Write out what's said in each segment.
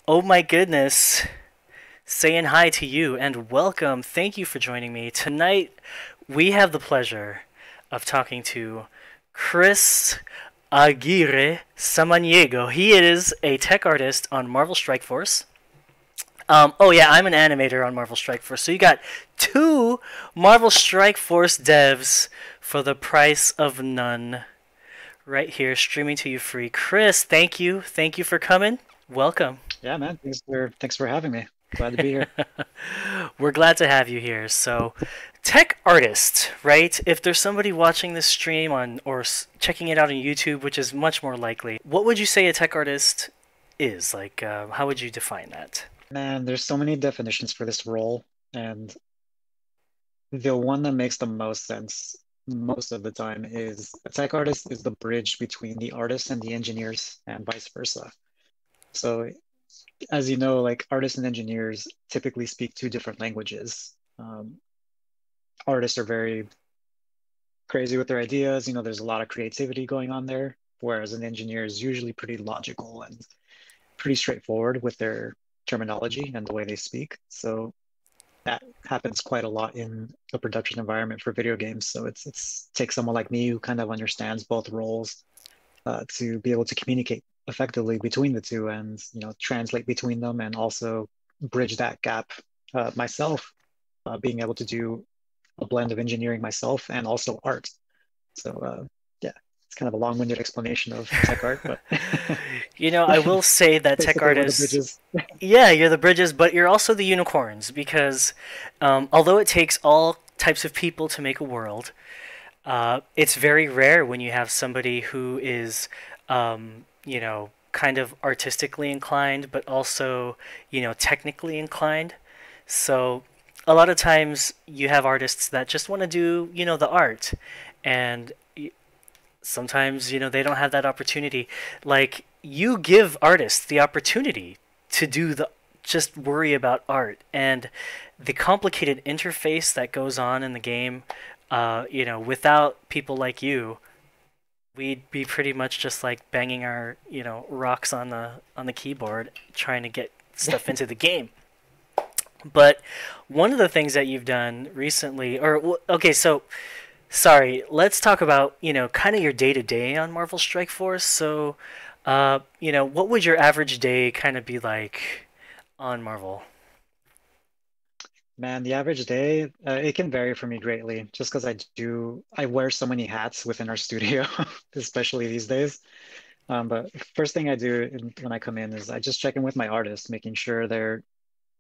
Oh my goodness. Saying hi to you and welcome. Thank you for joining me. Tonight, we have the pleasure of talking to Chris Aguirre Samaniego. He is a tech artist on Marvel Strike Force. Oh yeah, I'm an animator on Marvel Strike Force. So you got two Marvel Strike Force devs for the price of none right here, streaming to you free. Chris, thank you. Thank you for coming. Welcome. Yeah, man. Thanks for having me. Glad to be here. We're glad to have you here. So, tech artist, right? If there's somebody watching this stream on or checking it out on YouTube, which is much more likely, what would you say a tech artist is? Like, how would you define that? Man, there's so many definitions for this role, and the one that makes the most sense most of the time is a tech artist is the bridge between the artists and the engineers and vice versa. So, as you know, like artists and engineers typically speak two different languages. Artists are very crazy with their ideas, there's a lot of creativity going on there, whereas an engineer is usually pretty logical and pretty straightforward with their terminology and the way they speak. So that happens quite a lot in the production environment for video games. So it's takes someone like me who kind of understands both roles to be able to communicate effectively between the two and translate between them and also bridge that gap myself, being able to do a blend of engineering myself and also art. So yeah, it's kind of a long-winded explanation of tech art, but I will say that tech basically we're the artists, bridges. yeah, you're the bridges, but you're also the unicorns because although it takes all types of people to make a world, it's very rare when you have somebody who is, kind of artistically inclined, but also, technically inclined. So a lot of times you have artists that just want to do, the art. And sometimes, they don't have that opportunity. Like, you give artists the opportunity to do the just worry about art and the complicated interface that goes on in the game. Without people like you, we'd be pretty much just like banging our, rocks on the keyboard trying to get stuff into the game. But one of the things that you've done recently, or okay, so sorry, let's talk about, kind of your day to day on Marvel Strike Force. So, what would your average day kind of be like on Marvel? Man, the average day, it can vary for me greatly just because I wear so many hats within our studio, especially these days. But first thing I do when I come in is I just check in with my artists, making sure they're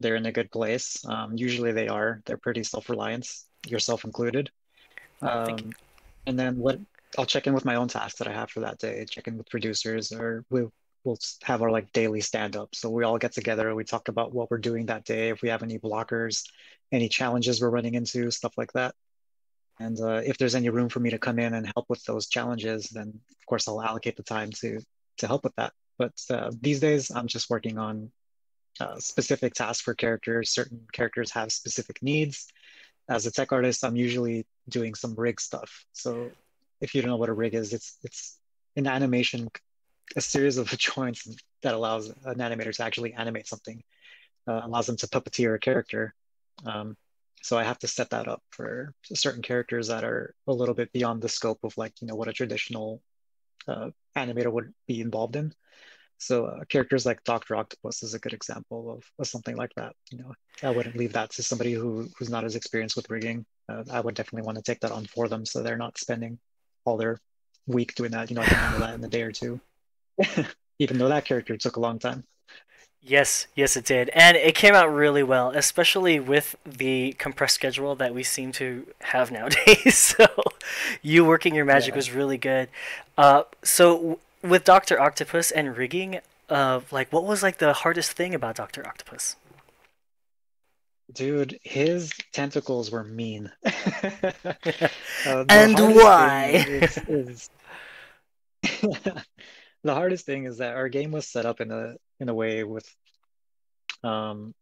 in a good place. Usually they are. They're pretty self-reliant, yourself included. Oh, thank you. Um, and then what I'll check in with my own tasks that I have for that day, check in with producers, or we'll have our like daily stand-up. So we all get together, we talk about what we're doing that day, if we have any blockers, any challenges we're running into, stuff like that. And if there's any room for me to come in and help with those challenges, then of course I'll allocate the time to help with that. But these days I'm just working on specific tasks for characters. Certain characters have specific needs. As a tech artist, I'm usually doing some rig stuff. So if you don't know what a rig is, it's an animation, a series of joints that allows an animator to actually animate something, allows them to puppeteer a character. Um, so I have to set that up for certain characters that are a little bit beyond the scope of like, what a traditional animator would be involved in. So characters like Doctor Octopus is a good example of something like that. I wouldn't leave that to somebody who's not as experienced with rigging. I would definitely want to take that on for them, so they're not spending all their week doing that. I can handle that in a day or two, even though that character took a long time. Yes, yes, it did. And it came out really well, especially with the compressed schedule that we seem to have nowadays. So, you working your magic Yeah, was really good. With Dr. Octopus and rigging, like, what was like the hardest thing about Dr. Octopus? dude, his tentacles were mean. The And hardest thing why? is the hardest thing is that our game was set up in a way with um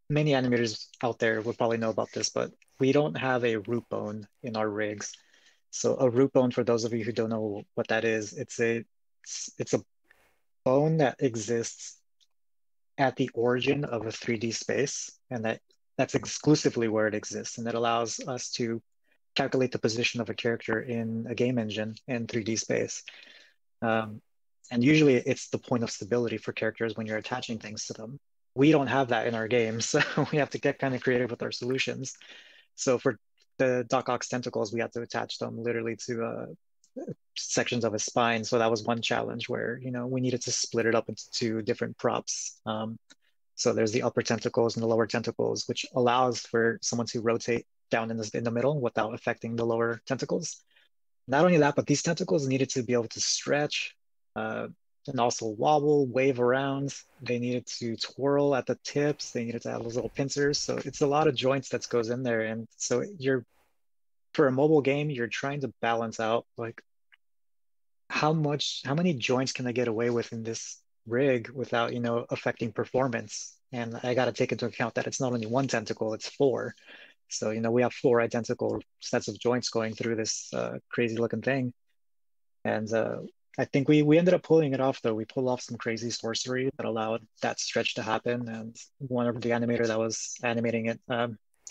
many animators out there would probably know about this, but we don't have a root bone in our rigs. So a root bone, for those of you who don't know what that is, it's a bone that exists at the origin of a 3D space, and that's exclusively where it exists, and that allows us to calculate the position of a character in a game engine in 3D space. Um, and usually it's the point of stability for characters when you're attaching things to them. We don't have that in our games, so we have to get kind of creative with our solutions. So for the Doc Ock's tentacles, we had to attach them literally to sections of his spine. So that was one challenge where, we needed to split it up into two different props. So there's the upper tentacles and the lower tentacles, which allows for someone to rotate down in the middle without affecting the lower tentacles. Not only that, but these tentacles needed to be able to stretch uh, and also wobble, wave around. They needed to twirl at the tips. They needed to have those little pincers. So it's a lot of joints that goes in there. And so for a mobile game, you're trying to balance out like how many joints can I get away with in this rig without, affecting performance? And I got to take into account that it's not only one tentacle, it's four. So, we have four identical sets of joints going through this crazy looking thing. And I think we ended up pulling it off, though. We pulled off some crazy sorcery that allowed that stretch to happen. And one of the animator that was animating it,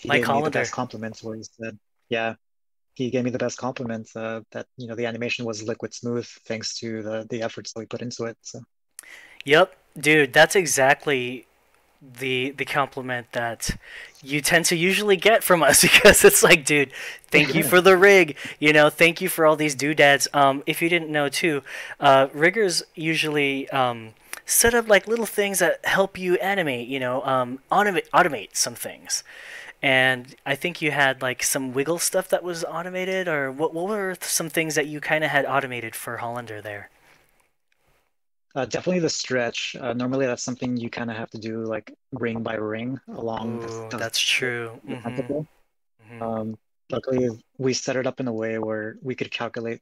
he Mike gave me the Hollander. best compliments where he said, yeah, he gave me the best compliment that the animation was liquid smooth thanks to the efforts that we put into it. So Yep, dude, that's exactly the compliment that you tend to usually get from us because it's like, dude, thank you for the rig, thank you for all these doodads. If you didn't know too, riggers usually set up like little things that help you animate, automate some things. And I think you had like some wiggle stuff that was automated, or what were some things that you kind of had automated for Hollander there? definitely the stretch. Normally that's something you kind of have to do like ring by ring along Ooh, the, that's true. the Mm-hmm. tentacle. Mm-hmm. Um, Luckily, we set it up in a way where we could calculate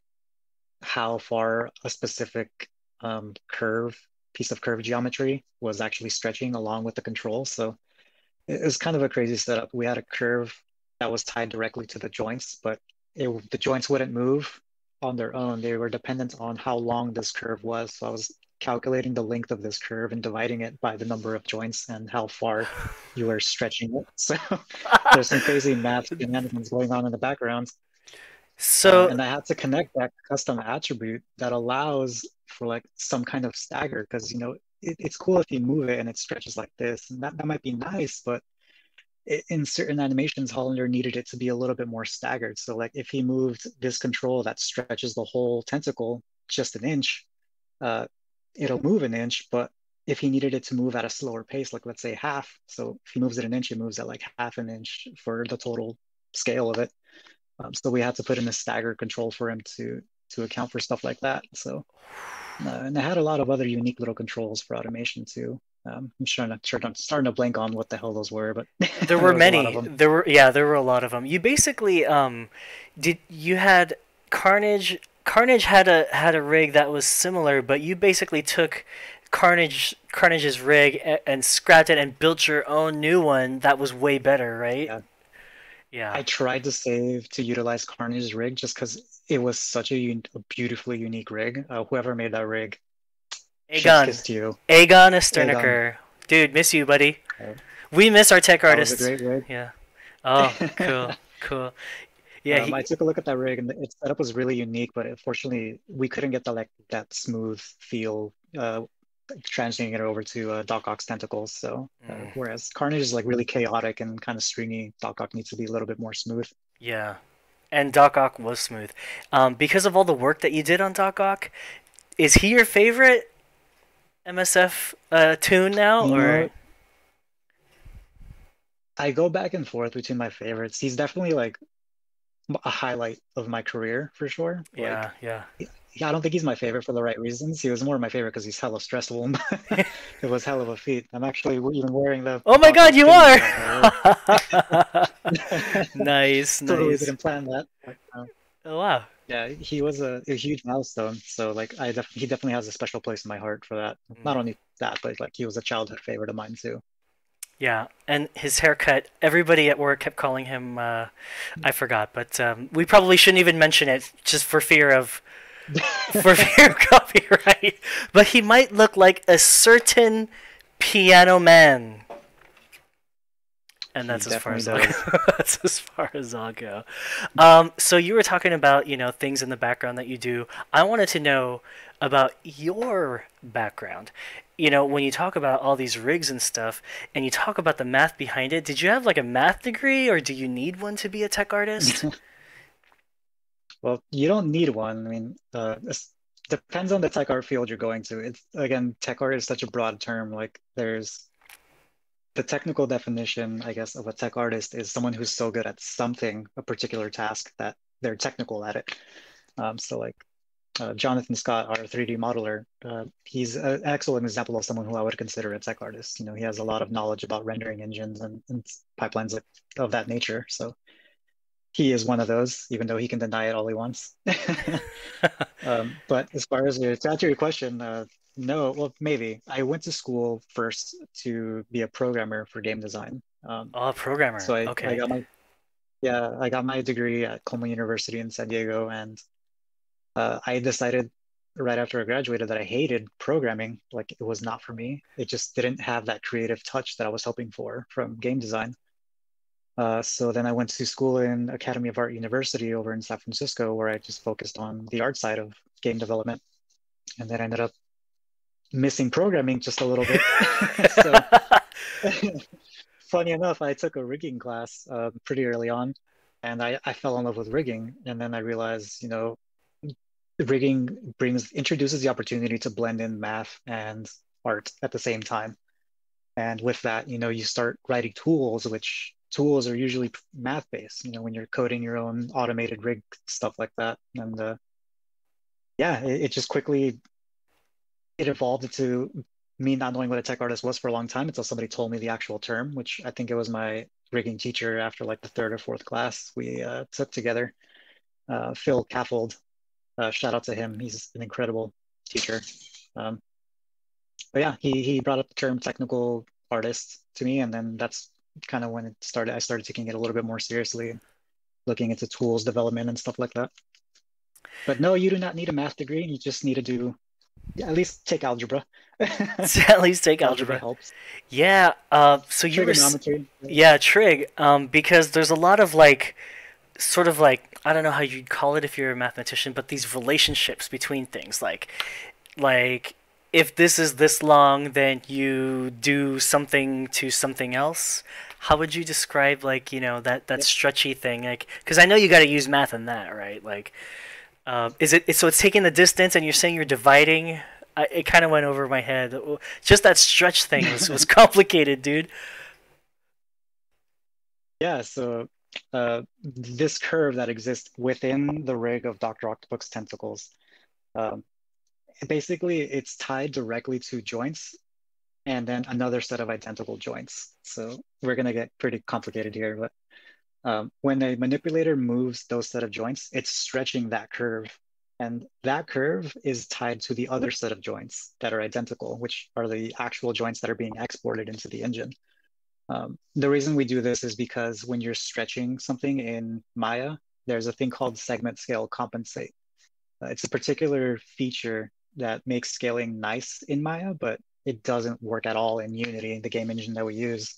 how far a specific piece of curve geometry was actually stretching along with the control. So it was kind of a crazy setup. We had a curve that was tied directly to the joints, but the joints wouldn't move on their own. They were dependent on how long this curve was. So I was calculating the length of this curve and dividing it by the number of joints and how far you were stretching it. So there's some crazy math shenanigans going on in the background. So And I had to connect that custom attribute that allows for like some kind of stagger because it's cool if you move it and it stretches like this, and that might be nice, but in certain animations, Hollander needed it to be a little bit more staggered. So like if he moved this control that stretches the whole tentacle just an inch, uh, it'll move an inch, but if he needed it to move at a slower pace, like let's say half, so if he moves it an inch, it moves at like half an inch for the total scale of it. So we had to put in a stagger control for him to account for stuff like that. So and I had a lot of other unique little controls for automation too. I'm starting to blank on what the hell those were, but there were there was a lot of many. them. There were a lot of them. You basically did you had Carnage. Carnage had a rig that was similar, but you basically took Carnage's rig and scrapped it and built your own new one that was way better, right? Yeah. Yeah. I tried to save to utilize Carnage's rig just because it was such a beautifully unique rig. Whoever made that rig, chef's Aegon. kiss to you. Aegon Aegon, Esterniker. Dude, miss you, buddy. uh, We miss our tech that was a artists. great rig. Yeah. Oh, cool. Cool. Yeah, I he took a look at that rig and its setup was really unique, but unfortunately we couldn't get that smooth feel translating it over to Doc Ock's tentacles. So mm, whereas Carnage is like really chaotic and kind of stringy, Doc Ock needs to be a little bit more smooth. yeah. And Doc Ock was smooth. Because of all the work that you did on Doc Ock, is he your favorite MSF tune now, You or? know, I go back and forth between my favorites. He's definitely like a highlight of my career for sure. Yeah, Like, yeah. yeah, I don't think he's my favorite for the right reasons. He was more my favorite because he's hella stressful. It was hell of a feat. I'm actually even wearing the Oh my Doc God, Ock you pin are! at my work. Nice, Totally nice. didn't plan that. But, Oh wow. yeah, he was a huge milestone. So like he definitely has a special place in my heart for that. Not Mm. only that, but like he was a childhood favorite of mine too. Yeah, and his haircut. Everybody at work kept calling him. I forgot, but we probably shouldn't even mention it, just for fear of copyright. But he might look like a certain Piano Man. And He that's as far definitely as I'll does. go. That's as far as I'll go. So you were talking about, things in the background that you do. I wanted to know about your background. When you talk about all these rigs and stuff, and you talk about the math behind it, did you have like a math degree, or do you need one to be a tech artist? Well, you don't need one. I mean, depends on the tech art field you're going to. It's again, tech art is such a broad term. Like, there's the technical definition, I guess, of a tech artist is someone who's so good at something, a particular task, that they're technical at it. So, like Jonathan Scott, our 3D modeler, he's an excellent example of someone who I would consider a tech artist. He has a lot of knowledge about rendering engines and pipelines of that nature. So he is one of those, even though he can deny it all he wants. But as far as to answer your question, no, well, maybe. I went to school first to be a programmer for game design. Oh, a So programmer. I Okay. got my yeah, I got my degree at Como University in San Diego, and I decided right after I graduated that I hated programming. Like, it was not for me. It just didn't have that creative touch that I was hoping for from game design. So then I went to school in Academy of Art University over in San Francisco, where I just focused on the art side of game development. And then I ended up missing programming just a little bit. So funny enough, I took a rigging class pretty early on, and I fell in love with rigging. And then I realized, rigging introduces the opportunity to blend in math and art at the same time. And with that, you start writing tools, which tools are usually math based, when you're coding your own automated rig stuff like that. And yeah, it just quickly it evolved into me not knowing what a tech artist was for a long time until somebody told me the actual term, which I think it was my rigging teacher after like the third or fourth class we took together. Phil Caffold, shout out to him. He's an incredible teacher. Um, but yeah, he brought up the term technical artist to me, and then that's kind of when it started. I started taking it a little bit more seriously, looking into tools development and stuff like that. But no, you do not need a math degree. You just need to do at least take algebra. At least take Algebra algebra. helps. Yeah. So you were, Trigonometry. yeah, trig. Because there's a lot of like, sort of like, I don't know how you'd call it if you're a mathematician, but these relationships between things, like if this is this long, then you do something to something else. How would you describe like that Yeah. stretchy thing? Like, because I know you got to use math in that, right? Like, is it so? It's taking the distance, and you're saying you're dividing. It kind of went over my head. Just that stretch thing was complicated, dude. Yeah, so this curve that exists within the rig of Dr. Octopus's tentacles, um, basically it's tied directly to joints and then another set of identical joints. So we're going to get pretty complicated here, but when a manipulator moves those set of joints, it's stretching that curve. And that curve is tied to the other set of joints that are identical, which are the actual joints that are being exported into the engine. The reason we do this is because when you're stretching something in Maya, there's a thing called segment scale compensate. It's a particular feature that makes scaling nice in Maya, but it doesn't work at all in Unity, the game engine that we use.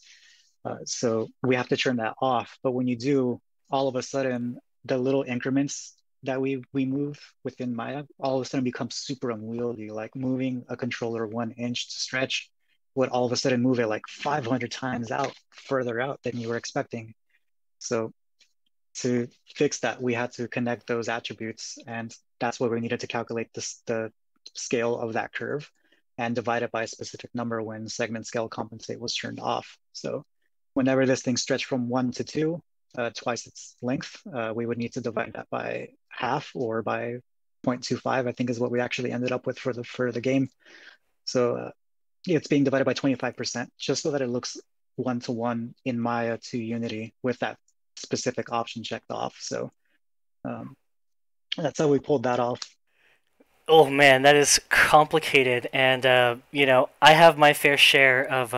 So we have to turn that off. But when you do, all of a sudden, the little increments that we move within Maya all of a sudden become super unwieldy. Like moving a controller 1 inch to stretch would all of a sudden move it like 500 times out, further out than you were expecting. So to fix that, we had to connect those attributes, and that's what we needed to calculate the scale of that curve and divide it by a specific number when segment scale compensate was turned off. So whenever this thing stretched from 1 to 2, twice its length, we would need to divide that by half or by 0.25, I think is what we actually ended up with for the game. So it's being divided by 25% just so that it looks one-to-one in Maya to Unity with that specific option checked off. So um, that's how we pulled that off. Oh man, that is complicated, and I have my fair share of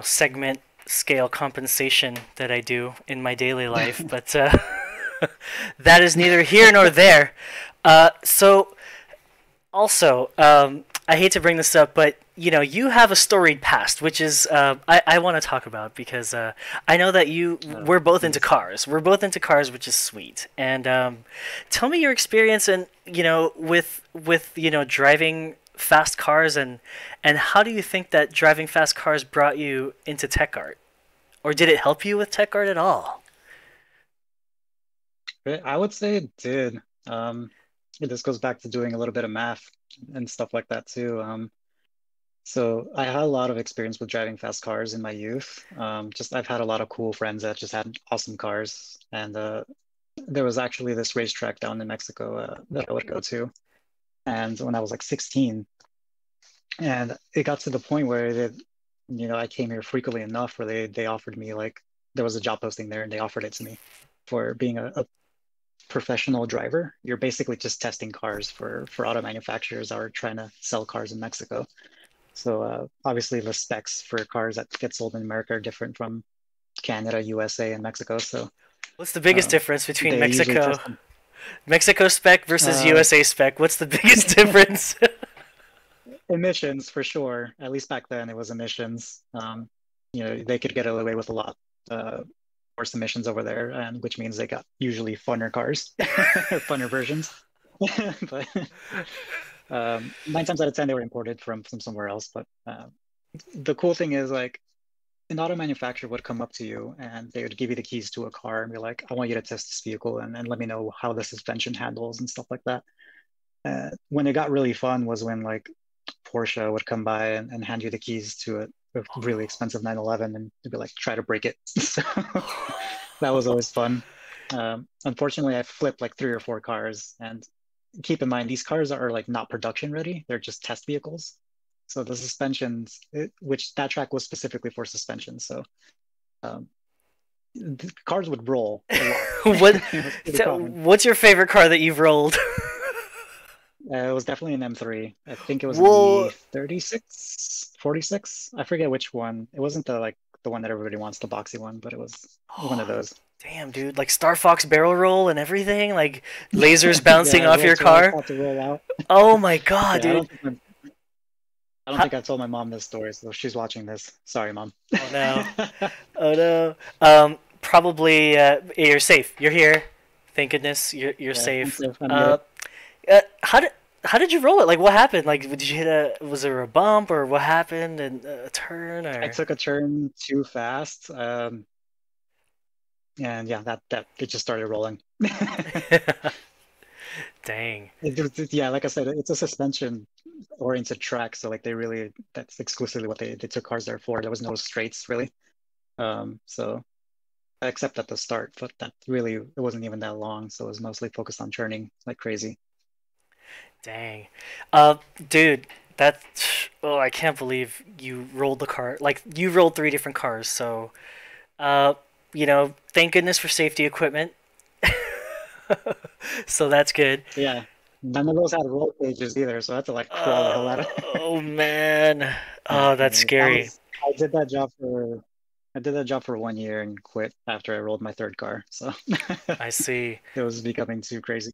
segment scale compensation that I do in my daily life, but that is neither here nor there. So also, I hate to bring this up, but you have a storied past, which is I want to talk about because I know that we're both into Please. cars. We're both into cars, which is sweet. And tell me your experience and with driving fast cars and how do you think that driving fast cars brought you into tech art, or did it help you with tech art at all? I would say it did. This goes back to doing a little bit of math and stuff like that too. So I had a lot of experience with driving fast cars in my youth. Just I've had a lot of cool friends that just had awesome cars, and there was actually this racetrack down in Mexico that I would go to. And when I was like 16, and it got to the point where I came here frequently enough where they offered me like there was a job posting there, and they offered it to me for being a professional driver. You're basically just testing cars for auto manufacturers that are trying to sell cars in Mexico. So obviously the specs for cars that get sold in America are different from Canada, USA, and Mexico. So What's the biggest uh, difference between they usually Mexico test them. Mexico spec versus Uh, USA spec? What's the biggest difference? Emissions for sure. At least back then it was emissions. They could get away with a lot worse emissions over there, and which means they got usually funner cars or funner versions. But 9 times out of 10 they were imported from somewhere else. But the cool thing is like an auto manufacturer would come up to you and they would give you the keys to a car and be like, I want you to test this vehicle and let me know how the suspension handles and stuff like that. When it got really fun was when like Porsche would come by and hand you the keys to a really expensive 911 and to be like, try to break it. So that was always fun. Unfortunately, I flipped like 3 or 4 cars. And keep in mind, these cars are like not production ready, they're just test vehicles. So the suspensions, which that track was specifically for suspension. So um, the cars would roll a lot. what It was pretty common. what's your favorite car that you've rolled? It was definitely an M3. I think it was an Whoa. E36, 46. I forget which one. It wasn't the one that everybody wants, the boxy one, but it was one of those. Damn, dude, like Star Fox barrel roll and everything, like lasers bouncing Yeah, off your rolls right car. about to roll out. Oh my god, Yeah, dude. I don't How, think I told my mom this story, so she's watching this. Sorry, mom. oh no. Oh no. Probably you're safe. You're here. Thank goodness you're Yeah, safe. I'm good. How did you roll it? Like what happened? Like did you hit was there a bump or what happened and a turn I or took a turn too fast. And yeah, that it just started rolling. Dang. Yeah, like I said, it's a suspension oriented track, so like that's exclusively what they took cars there for. There was no straights really. So except at the start, but that really it wasn't even that long, so it was mostly focused on turning like crazy. Dang. Uh, dude, that. Oh, I can't believe you rolled the car. Like, you rolled three different cars, so. Uh, thank goodness for safety equipment. So that's good. Yeah, none of those had roll cages either, so I had to like crawl the hell out of it. Oh, man. Yeah, Oh, that's scary. I did that job for I did that job for 1 year and quit after I rolled my third car. So I see. it was becoming too crazy.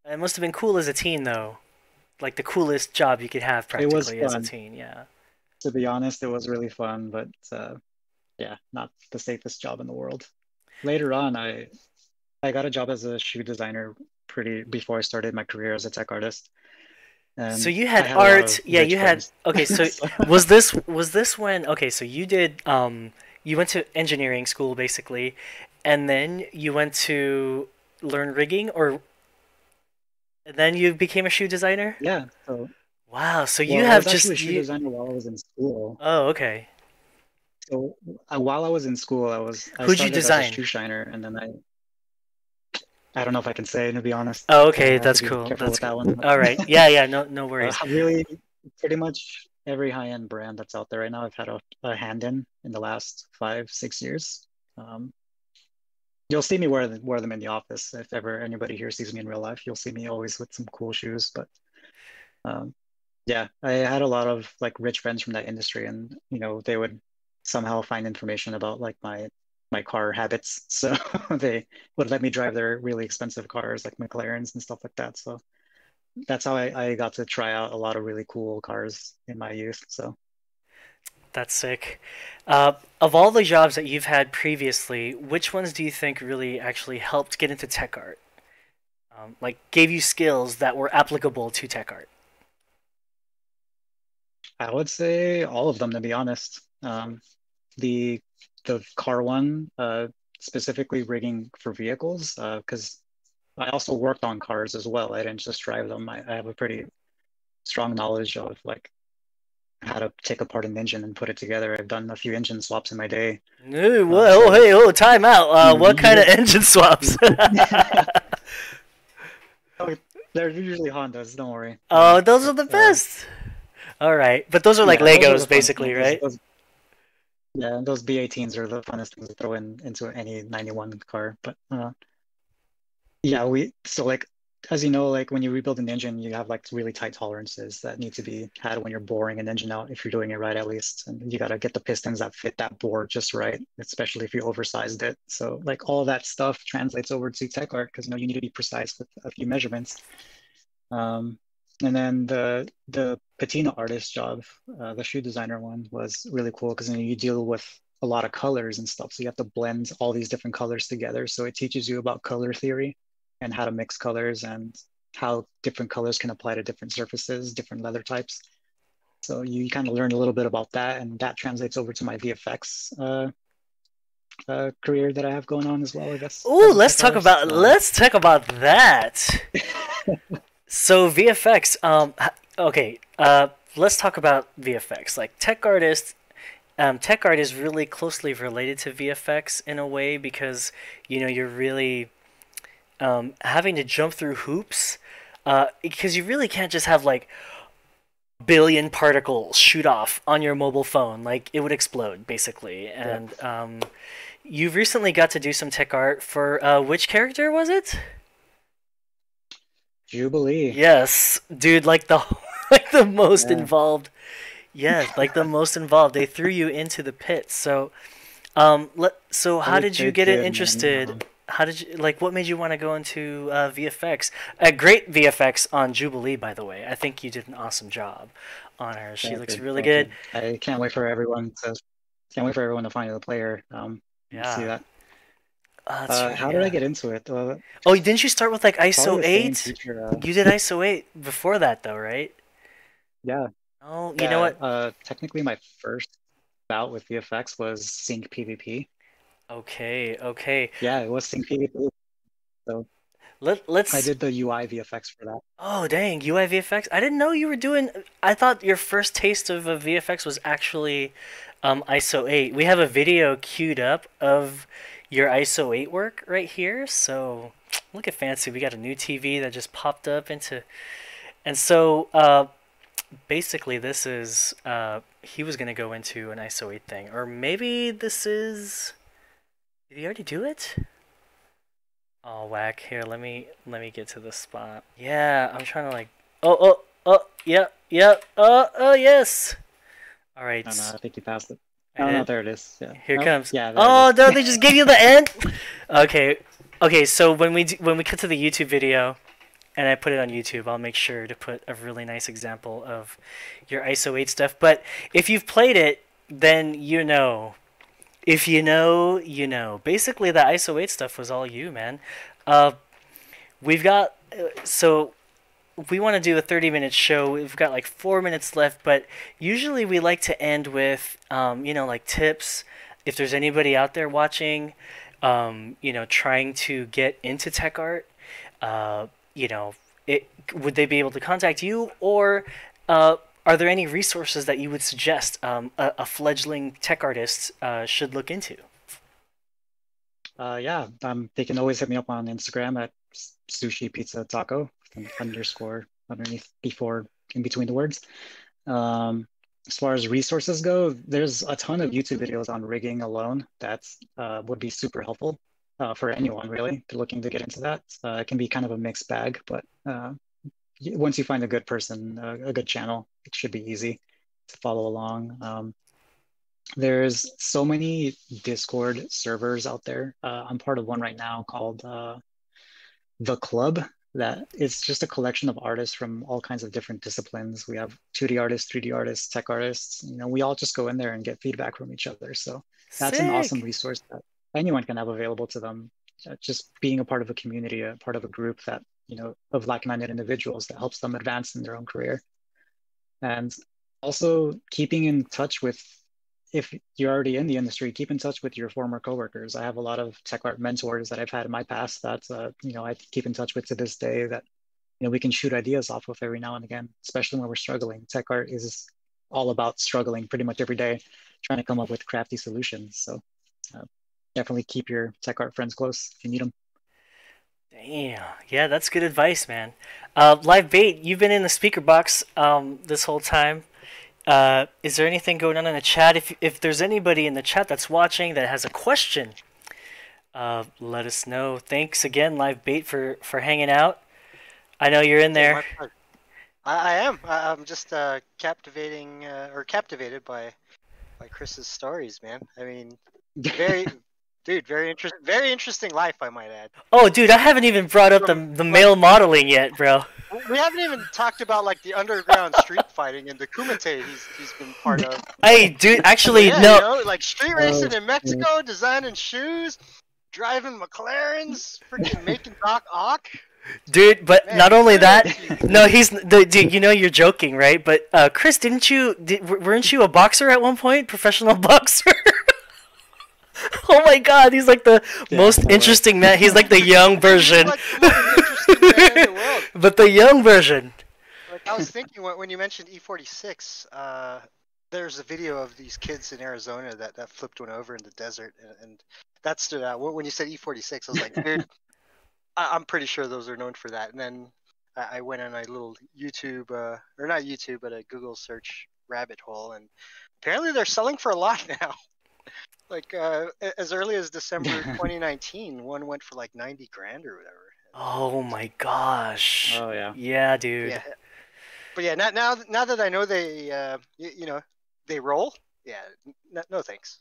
It must have been cool as a teen, though. Like, the coolest job you could have, It was practically, as a fun. teen, yeah. To be honest, it was really fun, but yeah, not the safest job in the world. Later on, I got a job as a shoe designer pretty before I started my career as a tech artist, So and you I had had a lot art, of yeah, rich you had friends. okay, so So, was this when okay, so you went to engineering school basically, and then you went to learn rigging or and then you became a shoe designer? yeah, so Wow, so you well, I have was actually a just shoe you designer while I was in school. Oh, okay. So while I was in school, I Who'd you started as a design? shoe shiner, and then I don't know if I can say, to be honest. Oh, okay, I have to that's be cool. careful That's with good. that one. All right. Yeah, yeah, no worries. Really, pretty much every high-end brand that's out there right now, I've had a hand in the last 5, 6 years. Um, you'll see me wear them in the office. If ever anybody here sees me in real life, you'll see me always with some cool shoes. But um, yeah, I had a lot of like rich friends from that industry, and they would somehow find information about like my car habits. So they would let me drive their really expensive cars like McLarens and stuff like that. So that's how I got to try out a lot of really cool cars in my youth. So That's sick. Of all the jobs that you've had previously, which ones do you think really actually helped get into tech art? Like gave you skills that were applicable to tech art? I would say all of them, to be honest. The the car one, specifically rigging for vehicles, because I also worked on cars as well. I didn't just drive them. I have a pretty strong knowledge of like how to take apart an engine and put it together. I've done a few engine swaps in my day. Ooh, oh, So hey, oh, time out. What kind of you engine swaps? oh, they're usually Hondas, don't worry. Oh, those are But the best. All right, but those are like yeah, those are Legos, the fun basically, ones. right? Yeah, those B18s are the funnest things to throw in into any 91 car. But yeah, we so like as you know, like when you rebuild an engine, you have like really tight tolerances that need to be had when you're boring an engine out, if you're doing it right at least. And you got to get the pistons that fit that bore just right, especially if you oversized it. So like all that stuff translates over to tech art because you know you need to be precise with a few measurements. Um, and then the patina artist job, the shoe designer one was really cool because you know, you deal with a lot of colors and stuff. So you have to blend all these different colors together. So it teaches you about color theory and how to mix colors and how different colors can apply to different surfaces, different leather types. So you kind of learn a little bit about that, and that translates over to my VFX career that I have going on as well, I guess, Ooh, as a tech artist. let's talk about that. So VFX, okay, let's talk about VFX. Like tech art is really closely related to VFX in a way because you know you're really having to jump through hoops because you really can't just have like billion particles shoot off on your mobile phone. Like it would explode basically. Yeah, And you've recently got to do some tech art for which character was it? Jubilee. Yes, dude, like the like the most Yeah. involved. Yes, like the most involved. They threw you into the pit. So, so how did you It get it did, man. interested? How did you like? What made you want to go into VFX? A great VFX on Jubilee, by the way. I think you did an awesome job on her. She Thank looks you, really thank good. you. I can't wait for everyone to find the player. See Yeah, that. that's right. How did I Yeah. get into it? Oh, didn't you start with like Probably ISO the same 8? teacher. You did ISO 8 before that, though, right? Yeah, Oh, you know yeah. what? Technically, my first bout with VFX was Sync PvP. Okay, okay. Yeah, it was Sync PvP. So I Let's did the UI VFX for that. Oh, dang, UI VFX. I didn't know you were doing. I thought your first taste of a VFX was actually ISO 8. We have a video queued up of your ISO 8 work right here. So look at fancy. We got a new TV that just popped up into. And so basically, this is. He was going to go into an ISO 8 thing. Or maybe this is. Did he already do it? Oh, whack. Here, let me get to the spot. Yeah, I'm trying to like. Yep, yep. Oh, yes. All right. And I think you passed it. I Oh no, did. there it is. Yeah. Here it Nope. comes. Yeah, there it Oh is. no, they just gave you the end. Okay, okay. So when we cut to the YouTube video, and I put it on YouTube, I'll make sure to put a really nice example of your ISO 8 stuff. But if you've played it, then you know. If you know, you know. Basically, the ISO 8 stuff was all you, man. Uh, we've got so we want to do a 30-minute show. We've got like 4 minutes left, but usually we like to end with, like tips. If there's anybody out there watching, trying to get into tech art, uh, you know, would they be able to contact you, or are there any resources that you would suggest a fledgling tech artist should look into? Yeah. They can always hit me up on Instagram at sushi pizza taco with an underscore underneath before in between the words. Um, as far as resources go, there's a ton of YouTube videos on rigging alone that would be super helpful for anyone really looking to get into that. It can be kind of a mixed bag, but once you find a good person, a good channel, it should be easy to follow along. There's so many Discord servers out there. I'm part of one right now called The Club, that it's just a collection of artists from all kinds of different disciplines. We have 2D artists, 3D artists, tech artists. We all just go in there and get feedback from each other. So that's an awesome Sick. resource that anyone can have available to them. Just being a part of a community, a part of a group that, of like-minded individuals that helps them advance in their own career. And also keeping in touch with, if you're already in the industry, keep in touch with your former coworkers. I have a lot of tech art mentors that I've had in my past that I keep in touch with to this day that we can shoot ideas off of every now and again, especially when we're struggling. Tech art is all about struggling pretty much every day, trying to come up with crafty solutions. So uh, definitely keep your tech art friends close if you need them. Damn. Yeah, that's good advice, man. Live bait, you've been in the speaker box this whole time. Is there anything going on in the chat? If there's anybody in the chat that's watching that has a question, let us know. Thanks again, Live Bait, for hanging out. I know you're in there. I am. I'm just captivated by Chris's stories, man. I mean, very, dude, very interesting life, I might add. Oh, dude, I haven't even brought up the male modeling yet, bro. We haven't even talked about like the underground street fighting and the Kumite he's been part of. Hey, dude, actually, yeah, no. Like street racing in Mexico, designing shoes, driving McLarens, freaking making Doc Ock. Dude, but man, not only that, no, dude, you're joking, right? But Chris, weren't you a boxer at one point, professional boxer? Oh my God, he's like the most interesting man. He's like the young version. Like the most interesting man in the world. But the young version. Like I was thinking when you mentioned E46, there's a video of these kids in Arizona that flipped one over in the desert, and that stood out. When you said E46, I was like, dude, I'm pretty sure those are known for that. And then I went on a little YouTube, or not YouTube, but a Google search rabbit hole, and apparently they're selling for a lot now. Like as early as December 2019, one went for like 90 grand or whatever. Oh my gosh. Oh yeah. Yeah, dude. Yeah. But yeah, now that I know they, they roll. Yeah. No thanks.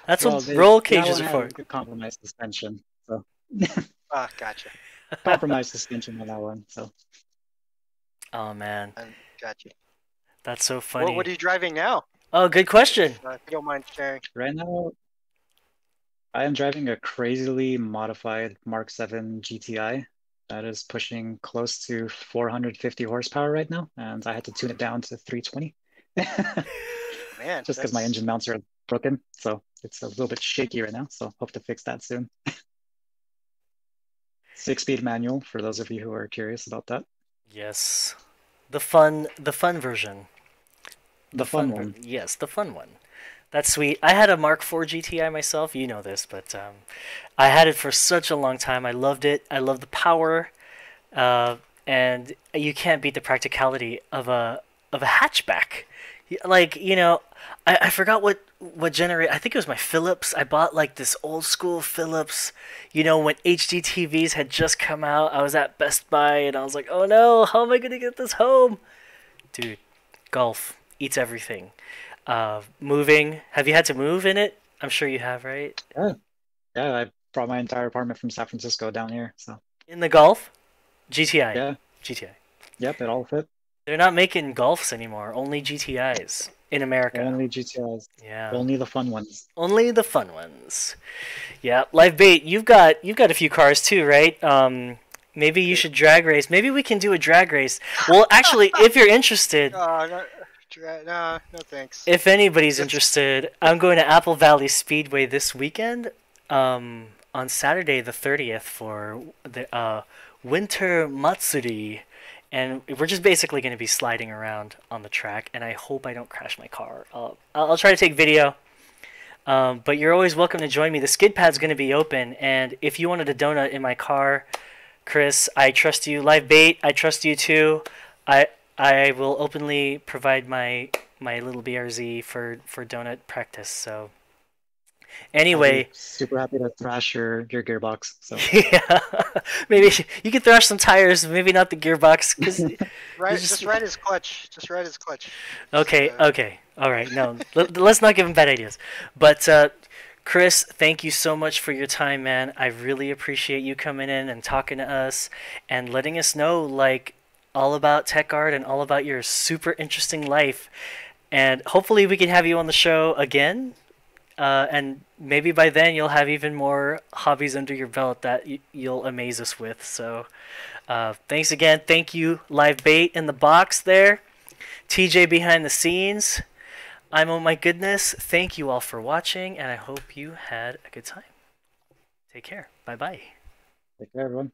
That's what roll cages are for. Compromise suspension. So. Gotcha. Compromise suspension on that one. So. Oh man. Gotcha. That's so funny. What are you driving now? Oh, good question. If you don't mind sharing. Right now, I am driving a crazily modified Mark 7 GTI that is pushing close to 450 horsepower right now, and I had to tune it down to 320. Man, just because my engine mounts are broken, so it's a little bit shaky right now. So hope to fix that soon. 6-speed manual for those of you who are curious about that. Yes, the fun version. The fun one. Yes, the fun one. That's sweet. I had a Mark IV GTI myself. You know this, but I had it for such a long time. I loved it. I love the power, and you can't beat the practicality of a hatchback. Like I forgot what generation. I think it was my Philips. I bought like this old school Philips. When HD TVs had just come out. I was at Best Buy and I was like, oh no, how am I gonna get this home, dude? Golf eats everything. Moving. Have you had to move in it? I'm sure you have, right? Yeah. I brought my entire apartment from San Francisco down here. So. In the Golf, GTI. Yeah. GTI. Yep, it all fit. They're not making Golfs anymore. Only GTIs in America. Only GTIs. Yeah. Only the fun ones. Only the fun ones. Yeah. Live Bait. You've got a few cars too, right? Maybe you should drag race. Maybe we can do a drag race. Well, actually, if you're interested. No, thanks. If anybody's interested, I'm going to Apple Valley Speedway this weekend, on Saturday the 30th for the Winter Matsuri, and we're just basically going to be sliding around on the track. And I hope I don't crash my car. I'll try to take video. But you're always welcome to join me. The skid pad's going to be open, and if you wanted a donut in my car, Chris, I trust you. Live Bait, I trust you too. I will openly provide my little BRZ for donut practice. So anyway, super happy to thrash your gearbox. So yeah, maybe you can thrash some tires, maybe not the gearbox. Just ride his clutch. Just ride his clutch. Okay. All right. No, let's not give him bad ideas. But Chris, thank you so much for your time, man. I really appreciate you coming in and talking to us and letting us know like all about tech art and all about your super interesting life. And hopefully we can have you on the show again. And maybe by then you'll have even more hobbies under your belt that you'll amaze us with. So thanks again. Thank you, Live Bait in the box there. TJ behind the scenes. I'm Oh My Goodness. Thank you all for watching, and I hope you had a good time. Take care. Bye-bye. Take care, everyone.